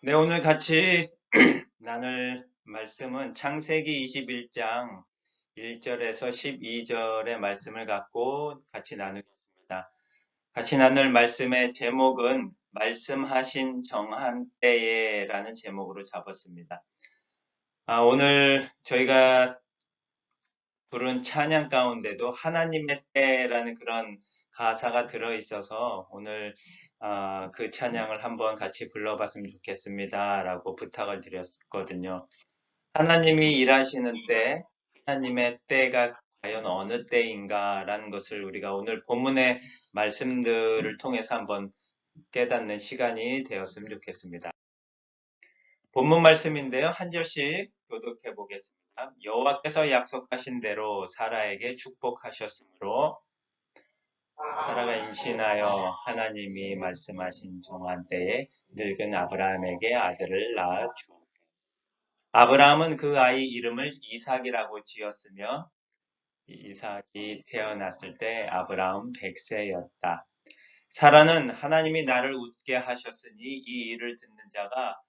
네, 오늘 같이 나눌 말씀은 창세기 21장 1절에서 12절의 말씀을 갖고 같이 나누겠습니다. 같이 나눌 말씀의 제목은 말씀하신 정한 때에라는 제목으로 잡았습니다. 오늘 저희가 부른 찬양 가운데도 하나님의 때라는 그런 가사가 들어있어서 오늘 그 찬양을 한번 같이 불러봤으면 좋겠습니다 라고 부탁을 드렸거든요. 하나님이 일하시는 때, 하나님의 때가 과연 어느 때인가 라는 것을 우리가 오늘 본문의 말씀들을 통해서 한번 깨닫는 시간이 되었으면 좋겠습니다. 본문 말씀인데요. 한 절씩 교독해 보겠습니다. 여호와께서 약속하신 대로 사라에게 축복하셨으므로 사라가 임신하여 하나님이 말씀하신 정한 때에 늙은 아브라함에게 아들을 낳아 주었다. 아브라함은 그 아이 이름을 이삭이라고 지었으며 이삭이 태어났을 때 아브라함 100세였다. 사라는 하나님이 나를 웃게 하셨으니 이 일을 듣는 자가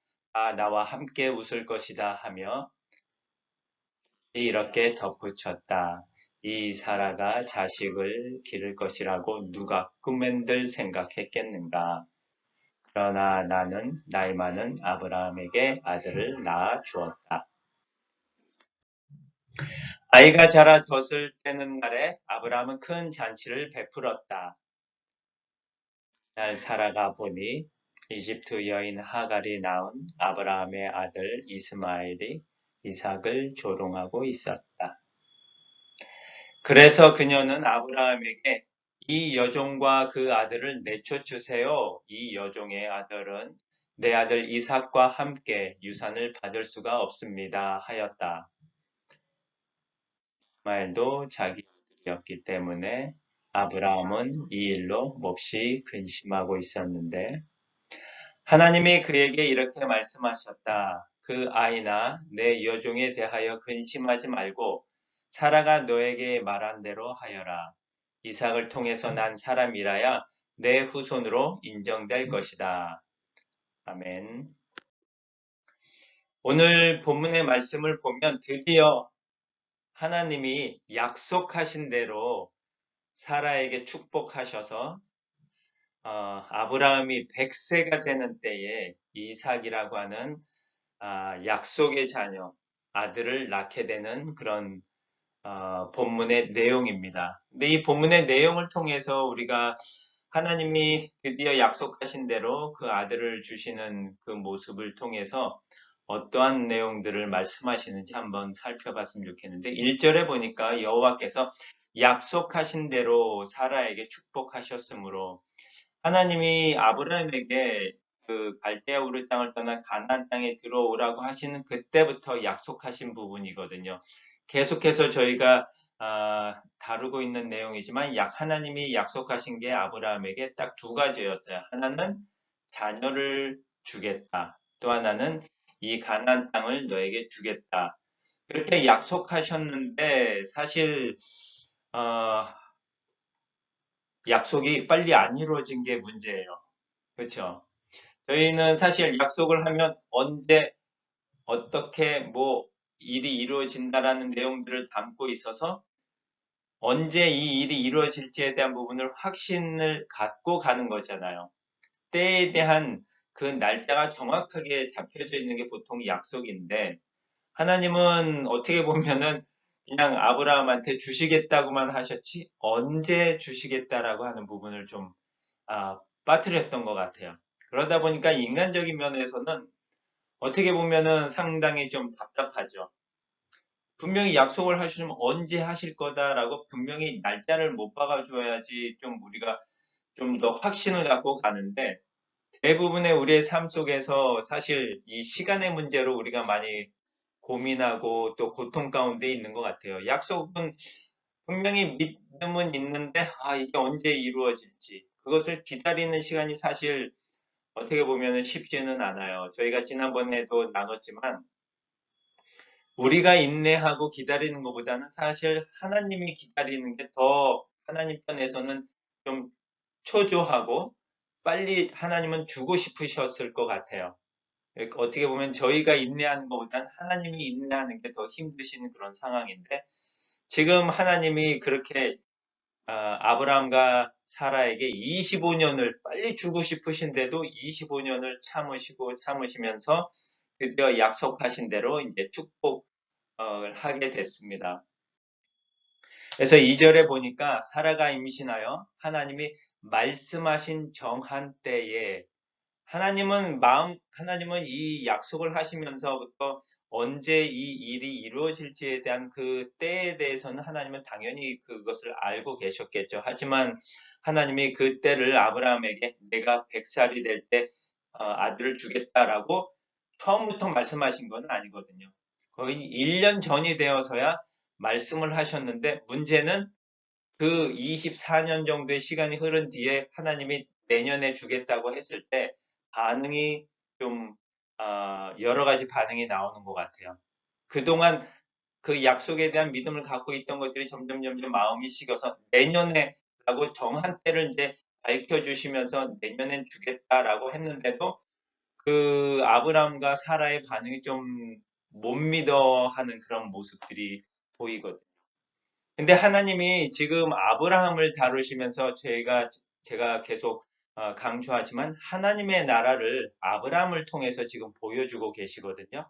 나와 함께 웃을 것이다 하며 이렇게 덧붙였다. 이 사라가 자식을 기를 것이라고 누가 꿈엔들 생각했겠는가. 그러나 나는 나이 많은 아브라함에게 아들을 낳아 주었다. 아이가 자라 젖을 떼는 날에 아브라함은 큰 잔치를 베풀었다. 날 사라가 보니 이집트 여인 하갈이 낳은 아브라함의 아들 이스마엘이 이삭을 조롱하고 있었다. 그래서 그녀는 아브라함에게 이 여종과 그 아들을 내쫓으세요. 이 여종의 아들은 내 아들 이삭과 함께 유산을 받을 수가 없습니다. 하였다. 이스마엘도 자기 아들이었기 때문에 아브라함은 이 일로 몹시 근심하고 있었는데 하나님이 그에게 이렇게 말씀하셨다. 그 아이나 내 여종에 대하여 근심하지 말고 사라가 너에게 말한 대로 하여라. 이삭을 통해서 난 사람이라야 내 후손으로 인정될 것이다. 아멘. 오늘 본문의 말씀을 보면 드디어 하나님이 약속하신 대로 사라에게 축복하셔서 아브라함이 100세가 되는 때에 이삭이라고 하는 약속의 자녀, 아들을 낳게 되는 그런 본문의 내용입니다. 근데 이 본문의 내용을 통해서 우리가 하나님이 드디어 약속하신 대로 그 아들을 주시는 그 모습을 통해서 어떠한 내용들을 말씀하시는지 한번 살펴봤으면 좋겠는데 1절에 보니까 여호와께서 약속하신 대로 사라에게 축복하셨으므로 하나님이 아브라함에게 그 갈대아 우르 땅을 떠나 가나안 땅에 들어오라고 하시는 그때부터 약속하신 부분이거든요. 계속해서 저희가 다루고 있는 내용이지만 하나님이 약속하신 게 아브라함에게 딱 두 가지였어요. 하나는 자녀를 주겠다. 또 하나는 이 가나안 땅을 너에게 주겠다. 그렇게 약속하셨는데 사실 약속이 빨리 안 이루어진 게 문제예요. 그렇죠? 저희는 사실 약속을 하면 언제 어떻게 일이 이루어진다라는 내용들을 담고 있어서 언제 이 일이 이루어질지에 대한 부분을 확신을 갖고 가는 거잖아요. 때에 대한 그 날짜가 정확하게 잡혀져 있는 게 보통 약속인데 하나님은 어떻게 보면은 그냥 아브라함한테 주시겠다고만 하셨지 언제 주시겠다라고 하는 부분을 좀 빠뜨렸던 것 같아요. 그러다 보니까 인간적인 면에서는 어떻게 보면은 상당히 좀 답답하죠. 분명히 약속을 하시면 언제 하실 거다라고 분명히 날짜를 못 박아줘야지 좀 우리가 좀 더 확신을 갖고 가는데 대부분의 우리의 삶 속에서 사실 이 시간의 문제로 우리가 많이 고민하고 또 고통 가운데 있는 것 같아요. 약속은 분명히 믿음은 있는데 이게 언제 이루어질지 그것을 기다리는 시간이 사실 어떻게 보면 쉽지는 않아요. 저희가 지난번에도 나눴지만 우리가 인내하고 기다리는 것보다는 사실 하나님이 기다리는 게 더 하나님 편에서는 좀 초조하고 빨리 하나님은 주고 싶으셨을 것 같아요. 어떻게 보면 저희가 인내하는 것보다는 하나님이 인내하는 게 더 힘드신 그런 상황인데 지금 하나님이 그렇게 아브라함과 사라에게 25년을 빨리 주고 싶으신데도 25년을 참으시면서 드디어 약속하신 대로 이제 축복을 하게 됐습니다. 그래서 2절에 보니까 사라가 임신하여 하나님이 말씀하신 정한 때에 하나님은 이 약속을 하시면서부터 언제 이 일이 이루어질지에 대한 그 때에 대해서는 하나님은 당연히 그것을 알고 계셨겠죠. 하지만 하나님이 그 때를 아브라함에게 내가 100살이 될 때 아들을 주겠다라고 처음부터 말씀하신 건 아니거든요. 거의 1년 전이 되어서야 말씀을 하셨는데 문제는 그 24년 정도의 시간이 흐른 뒤에 하나님이 내년에 주겠다고 했을 때 반응이 좀 여러 가지 반응이 나오는 것 같아요. 그동안 그 약속에 대한 믿음을 갖고 있던 것들이 점점 마음이 식어서 내년에라고 정한 때를 이제 밝혀주시면서 내년엔 주겠다라고 했는데도 그 아브라함과 사라의 반응이 좀 못 믿어 하는 그런 모습들이 보이거든요. 근데 하나님이 지금 아브라함을 다루시면서 제가 계속 강조하지만 하나님의 나라를 아브라함을 통해서 지금 보여주고 계시거든요.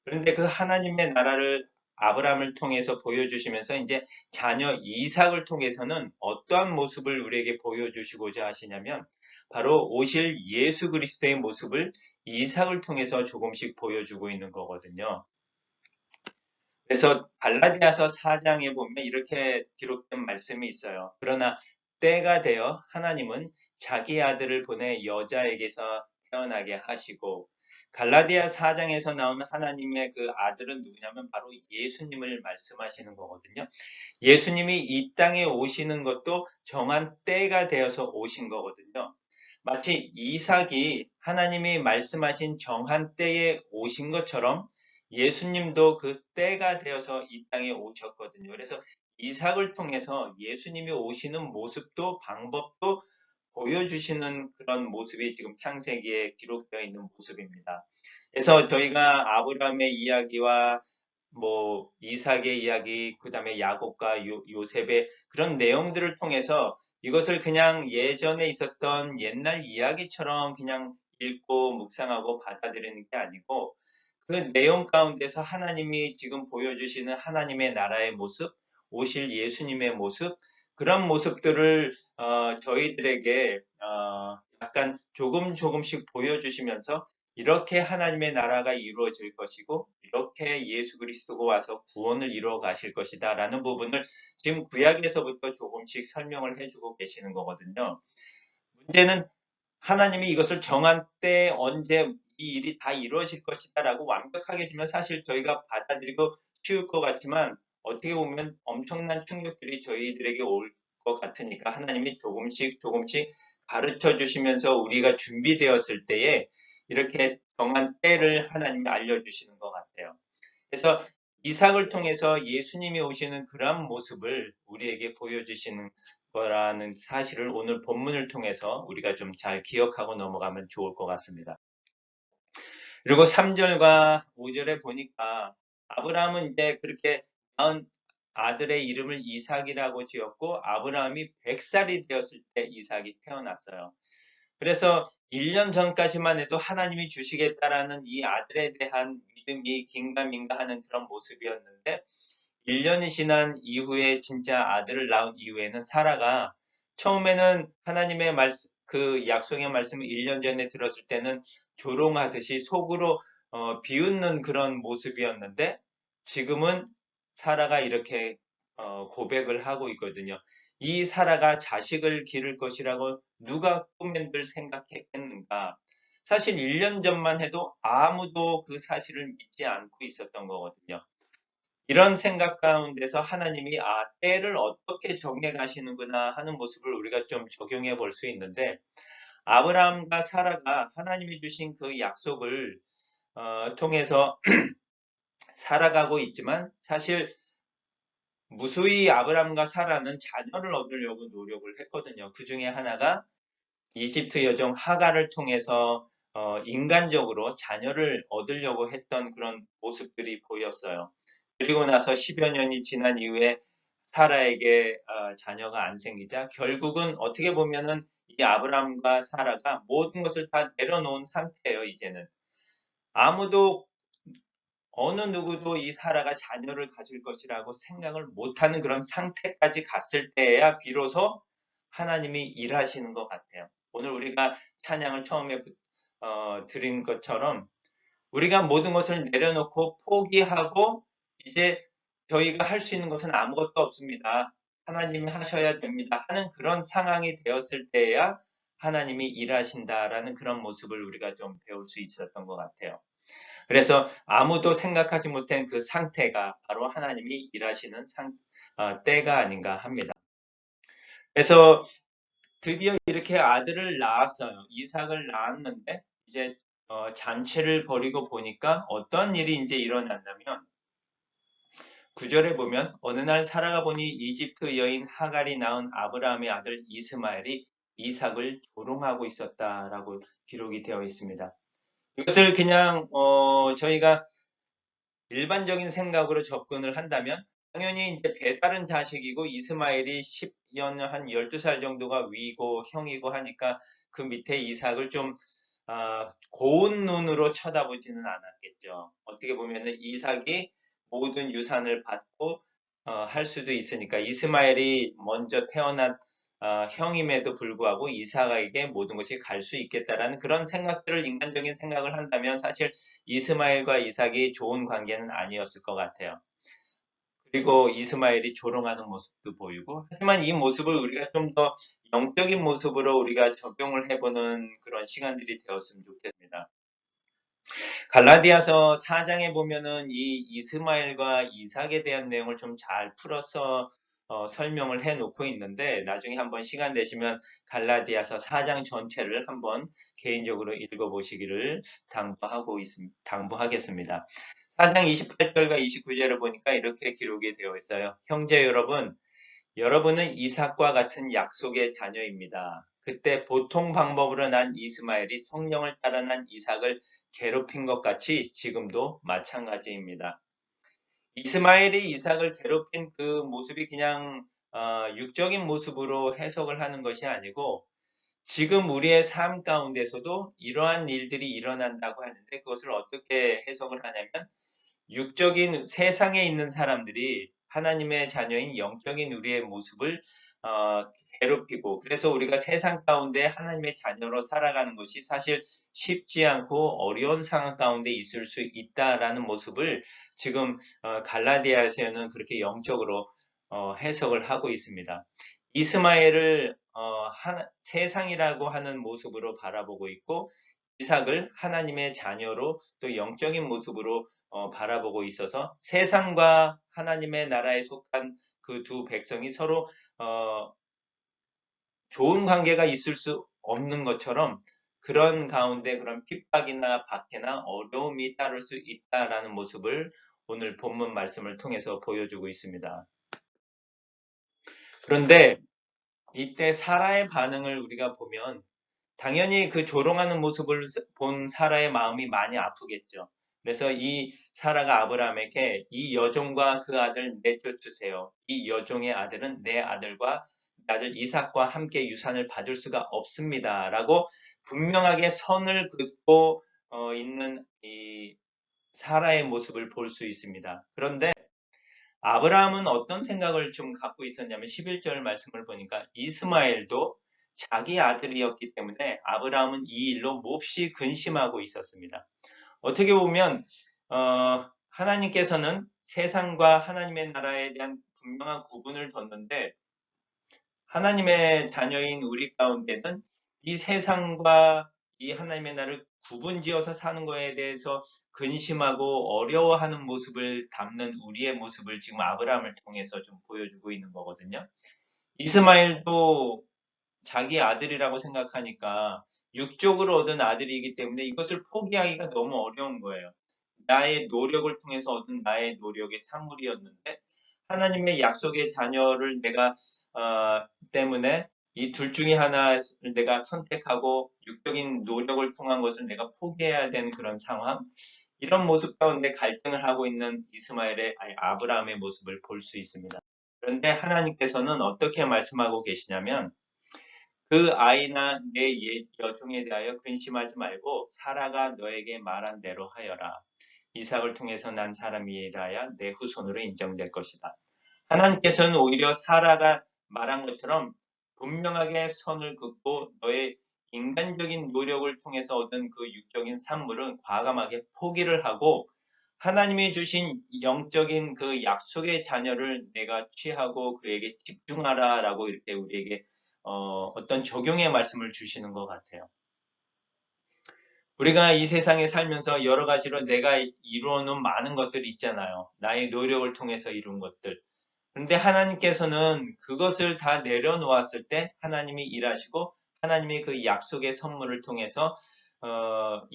그런데 그 하나님의 나라를 아브라함을 통해서 보여주시면서 이제 자녀 이삭을 통해서는 어떠한 모습을 우리에게 보여주시고자 하시냐면 바로 오실 예수 그리스도의 모습을 이삭을 통해서 조금씩 보여주고 있는 거거든요. 그래서 갈라디아서 4장에 보면 이렇게 기록된 말씀이 있어요. 그러나 때가 되어 하나님은 자기 아들을 보내 여자에게서 태어나게 하시고 갈라디아 4장에서 나오는 하나님의 그 아들은 누구냐면 바로 예수님을 말씀하시는 거거든요. 예수님이 이 땅에 오시는 것도 정한 때가 되어서 오신 거거든요. 마치 이삭이 하나님이 말씀하신 정한 때에 오신 것처럼 예수님도 그 때가 되어서 이 땅에 오셨거든요. 그래서 이삭을 통해서 예수님이 오시는 모습도 방법도 보여주시는 그런 모습이 지금 창세기에 기록되어 있는 모습입니다. 그래서 저희가 아브라함의 이야기와 뭐 이삭의 이야기, 그 다음에 야곱과 요셉의 그런 내용들을 통해서 이것을 그냥 예전에 있었던 옛날 이야기처럼 그냥 읽고 묵상하고 받아들이는 게 아니고 그 내용 가운데서 하나님이 지금 보여주시는 하나님의 나라의 모습, 오실 예수님의 모습, 그런 모습들을 저희들에게 약간 조금씩 보여주시면서 이렇게 하나님의 나라가 이루어질 것이고 이렇게 예수 그리스도가 와서 구원을 이루어 가실 것이다 라는 부분을 지금 구약에서부터 조금씩 설명을 해주고 계시는 거거든요. 문제는 하나님이 이것을 정한 때 언제 이 일이 다 이루어질 것이다 라고 완벽하게 주면 사실 저희가 받아들이고 쉬울 것 같지만 어떻게 보면 엄청난 충격들이 저희들에게 올 것 같으니까 하나님이 조금씩 가르쳐 주시면서 우리가 준비되었을 때에 이렇게 정한 때를 하나님이 알려주시는 것 같아요. 그래서 이삭을 통해서 예수님이 오시는 그러한 모습을 우리에게 보여주시는 거라는 사실을 오늘 본문을 통해서 우리가 좀 잘 기억하고 넘어가면 좋을 것 같습니다. 그리고 3절과 5절에 보니까 아브라함은 이제 그렇게 낳은 아들의 이름을 이삭이라고 지었고 아브라함이 100살이 되었을 때 이삭이 태어났어요. 그래서 1년 전까지만 해도 하나님이 주시겠다라는 이 아들에 대한 믿음이 긴가민가하는 그런 모습이었는데 1년이 지난 이후에 진짜 아들을 낳은 이후에는 사라가 처음에는 하나님의 말씀, 그 약속의 말씀을 1년 전에 들었을 때는 조롱하듯이 속으로 비웃는 그런 모습이었는데 지금은 사라가 이렇게 고백을 하고 있거든요. 이 사라가 자식을 기를 것이라고 누가 꿈엔들 생각했겠는가? 사실 1년 전만 해도 아무도 그 사실을 믿지 않고 있었던 거거든요. 이런 생각 가운데서 하나님이 때를 어떻게 정해 가시는구나 하는 모습을 우리가 좀 적용해 볼 수 있는데 아브라함과 사라가 하나님이 주신 그 약속을 통해서 살아가고 있지만 사실 무수히 아브라함과 사라는 자녀를 얻으려고 노력을 했거든요. 그 중에 하나가 이집트 여종 하갈을 통해서 인간적으로 자녀를 얻으려고 했던 그런 모습들이 보였어요. 그리고 나서 10여 년이 지난 이후에 사라에게 자녀가 안 생기자 결국은 어떻게 보면은 이 아브람과 사라가 모든 것을 다 내려놓은 상태예요, 이제는. 아무도 어느 누구도 이 사라가 자녀를 가질 것이라고 생각을 못하는 그런 상태까지 갔을 때야 비로소 하나님이 일하시는 것 같아요. 오늘 우리가 찬양을 처음에 드린 것처럼 우리가 모든 것을 내려놓고 포기하고 이제 저희가 할 수 있는 것은 아무것도 없습니다. 하나님이 하셔야 됩니다. 하는 그런 상황이 되었을 때야 하나님이 일하신다라는 그런 모습을 우리가 좀 배울 수 있었던 것 같아요. 그래서 아무도 생각하지 못한 그 상태가 바로 하나님이 일하시는 때가 아닌가 합니다. 그래서 드디어 이렇게 아들을 낳았어요. 이삭을 낳았는데 이제 잔치를 벌이고 보니까 어떤 일이 이제 일어났냐면 9절에 보면 어느 날 사라가 보니 이집트 여인 하갈이 낳은 아브라함의 아들 이스마엘이 이삭을 조롱하고 있었다라고 기록이 되어 있습니다. 이것을 그냥 저희가 일반적인 생각으로 접근을 한다면 당연히 이제 배다른 자식이고 이스마엘이 10년 한 12살 정도가 위고 형이고 하니까 그 밑에 이삭을 좀 고운 눈으로 쳐다보지는 않았겠죠. 어떻게 보면은 이삭이 모든 유산을 받고 할 수도 있으니까 이스마엘이 먼저 태어난 형임에도 불구하고 이삭에게 모든 것이 갈 수 있겠다라는 그런 생각들을 인간적인 생각을 한다면 사실 이스마엘과 이삭이 좋은 관계는 아니었을 것 같아요. 그리고 이스마엘이 조롱하는 모습도 보이고 하지만 이 모습을 우리가 좀 더 영적인 모습으로 우리가 적용을 해보는 그런 시간들이 되었으면 좋겠습니다. 갈라디아서 4장에 보면은 이 이스마엘과 이삭에 대한 내용을 좀 잘 풀어서 설명을 해 놓고 있는데 나중에 한번 시간 되시면 갈라디아서 4장 전체를 한번 개인적으로 읽어보시기를 당부하겠습니다. 4장 28절과 29절을 보니까 이렇게 기록이 되어 있어요. 형제 여러분, 여러분은 이삭과 같은 약속의 자녀입니다. 그때 보통 방법으로 난 이스마엘이 성령을 따라 난 이삭을 괴롭힌 것 같이 지금도 마찬가지입니다. 이스마엘이 이삭을 괴롭힌 그 모습이 그냥 육적인 모습으로 해석을 하는 것이 아니고 지금 우리의 삶 가운데서도 이러한 일들이 일어난다고 하는데 그것을 어떻게 해석을 하냐면 육적인 세상에 있는 사람들이 하나님의 자녀인 영적인 우리의 모습을 어, 괴롭히고 그래서 우리가 세상 가운데 하나님의 자녀로 살아가는 것이 사실 쉽지 않고 어려운 상황 가운데 있을 수 있다라는 모습을 지금 갈라디아에서는 그렇게 영적으로 해석을 하고 있습니다. 이스마엘을 세상이라고 하는 모습으로 바라보고 있고 이삭을 하나님의 자녀로 또 영적인 모습으로 바라보고 있어서 세상과 하나님의 나라에 속한 그 두 백성이 서로 좋은 관계가 있을 수 없는 것처럼 그런 가운데 그런 핍박이나 박해나 어려움이 따를 수 있다라는 모습을 오늘 본문 말씀을 통해서 보여주고 있습니다. 그런데 이때 사라의 반응을 우리가 보면 당연히 그 조롱하는 모습을 본 사라의 마음이 많이 아프겠죠. 그래서 이 사라가 아브라함에게 이 여종과 그 아들 내쫓으세요. 이 여종의 아들은 내 아들과 내 아들 이삭과 함께 유산을 받을 수가 없습니다. 라고 분명하게 선을 긋고 있는 이 사라의 모습을 볼 수 있습니다. 그런데 아브라함은 어떤 생각을 좀 갖고 있었냐면 11절 말씀을 보니까 이스마엘도 자기 아들이었기 때문에 아브라함은 이 일로 몹시 근심하고 있었습니다. 어떻게 보면 하나님께서는 세상과 하나님의 나라에 대한 분명한 구분을 뒀는데 하나님의 자녀인 우리 가운데는 이 세상과 이 하나님의 나라를 구분지어서 사는 거에 대해서 근심하고 어려워하는 모습을 담는 우리의 모습을 지금 아브라함을 통해서 좀 보여주고 있는 거거든요. 이스마엘도 자기 아들이라고 생각하니까 육적으로 얻은 아들이기 때문에 이것을 포기하기가 너무 어려운 거예요. 나의 노력을 통해서 얻은 나의 노력의 산물이었는데 하나님의 약속의 자녀를 내가 때문에 이 둘 중에 하나를 내가 선택하고 육적인 노력을 통한 것을 내가 포기해야 되는 그런 상황, 이런 모습 가운데 갈등을 하고 있는 아브라함의 모습을 볼 수 있습니다. 그런데 하나님께서는 어떻게 말씀하고 계시냐면 그 아이나 내 여종에 대하여 근심하지 말고 사라가 너에게 말한 대로 하여라. 이삭을 통해서 난 사람이라야 내 후손으로 인정될 것이다. 하나님께서는 오히려 사라가 말한 것처럼 분명하게 선을 긋고 너의 인간적인 노력을 통해서 얻은 그 육적인 산물은 과감하게 포기를 하고 하나님이 주신 영적인 그 약속의 자녀를 내가 취하고 그에게 집중하라라고 이렇게 우리에게 어떤 적용의 말씀을 주시는 것 같아요. 우리가 이 세상에 살면서 여러 가지로 내가 이루어 놓은 많은 것들이 있잖아요. 나의 노력을 통해서 이룬 것들. 그런데 하나님께서는 그것을 다 내려놓았을 때 하나님이 일하시고 하나님이 그 약속의 선물을 통해서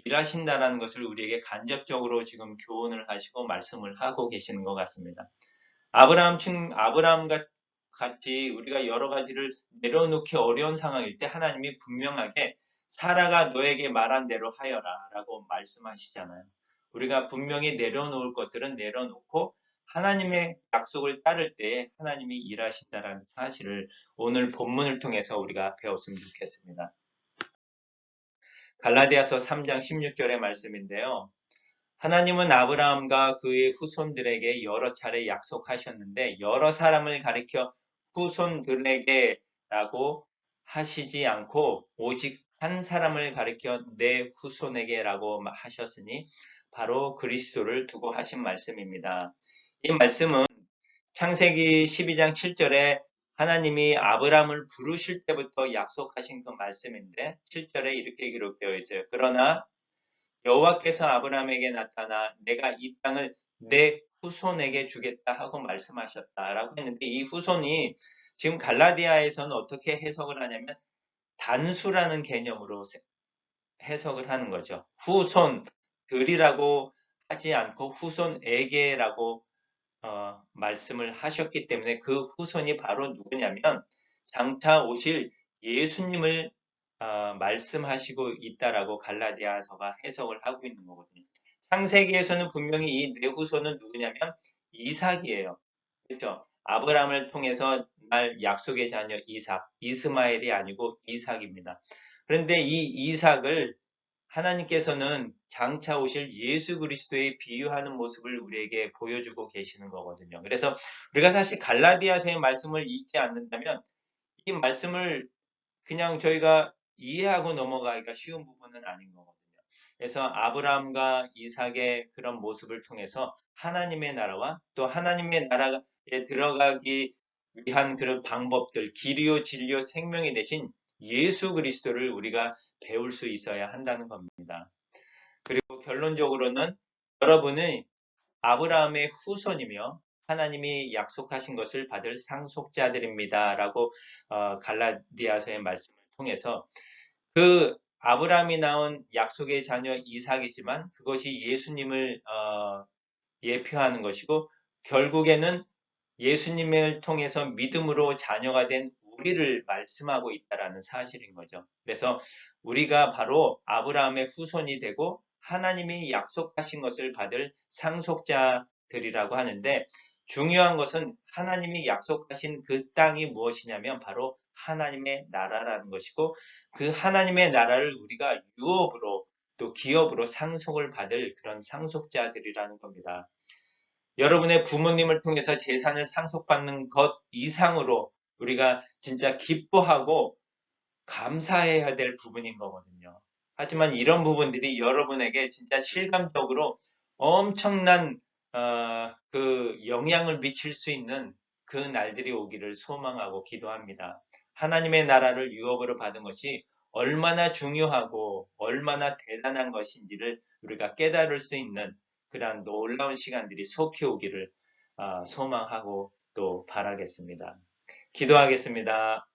일하신다라는 것을 우리에게 간접적으로 지금 교훈을 하시고 말씀을 하고 계시는 것 같습니다. 아브라함 같이 우리가 여러 가지를 내려놓기 어려운 상황일 때 하나님이 분명하게 사라가 너에게 말한 대로 하여라 라고 말씀하시잖아요. 우리가 분명히 내려놓을 것들은 내려놓고 하나님의 약속을 따를 때에 하나님이 일하신다는 사실을 오늘 본문을 통해서 우리가 배웠으면 좋겠습니다. 갈라디아서 3장 16절의 말씀인데요. 하나님은 아브라함과 그의 후손들에게 여러 차례 약속하셨는데 여러 사람을 가리켜 후손들에게라고 하시지 않고 오직 한 사람을 가리켜 내 후손에게라고 하셨으니 바로 그리스도를 두고 하신 말씀입니다. 이 말씀은 창세기 12장 7절에 하나님이 아브라함을 부르실 때부터 약속하신 그 말씀인데 7절에 이렇게 기록되어 있어요. 그러나 여호와께서 아브라함에게 나타나 내가 이 땅을 내 후손에게 주겠다 하고 말씀하셨다라고 했는데 이 후손이 지금 갈라디아에서는 어떻게 해석을 하냐면 단수라는 개념으로 해석을 하는 거죠. 후손들이라고 하지 않고 후손에게라고 말씀을 하셨기 때문에 그 후손이 바로 누구냐면 장차 오실 예수님을 말씀하시고 있다라고 갈라디아서가 해석을 하고 있는 거거든요. 창세기에서는 분명히 이 내 후손은 누구냐면 이삭이에요. 그렇죠? 아브라함을 통해서 날 약속의 자녀 이삭, 이스마엘이 아니고 이삭입니다. 그런데 이 이삭을 하나님께서는 장차 오실 예수 그리스도에 비유하는 모습을 우리에게 보여주고 계시는 거거든요. 그래서 우리가 사실 갈라디아서의 말씀을 읽지 않는다면 이 말씀을 그냥 저희가 이해하고 넘어가기가 쉬운 부분은 아닌 거거든요. 그래서 아브라함과 이삭의 그런 모습을 통해서 하나님의 나라와 또 하나님의 나라에 들어가기 위한 그런 방법들, 길이요 진리요 생명이 되신 예수 그리스도를 우리가 배울 수 있어야 한다는 겁니다. 그리고 결론적으로는 여러분이 아브라함의 후손이며 하나님이 약속하신 것을 받을 상속자들입니다. 라고 갈라디아서의 말씀을 통해서 그 아브라함이 낳은 약속의 자녀 이삭이지만 그것이 예수님을 예표하는 것이고 결국에는 예수님을 통해서 믿음으로 자녀가 된 우리를 말씀하고 있다라는 사실인 거죠. 그래서 우리가 바로 아브라함의 후손이 되고 하나님이 약속하신 것을 받을 상속자들이라고 하는데 중요한 것은 하나님이 약속하신 그 땅이 무엇이냐면 바로 하나님의 나라라는 것이고 그 하나님의 나라를 우리가 유업으로 또 기업으로 상속을 받을 그런 상속자들이라는 겁니다. 여러분의 부모님을 통해서 재산을 상속받는 것 이상으로 우리가 진짜 기뻐하고 감사해야 될 부분인 거거든요. 하지만 이런 부분들이 여러분에게 진짜 실감적으로 엄청난 그 영향을 미칠 수 있는 그 날들이 오기를 소망하고 기도합니다. 하나님의 나라를 유업으로 받은 것이 얼마나 중요하고 얼마나 대단한 것인지를 우리가 깨달을 수 있는 그러한 놀라운 시간들이 속히 오기를 소망하고 또 바라겠습니다. 기도하겠습니다.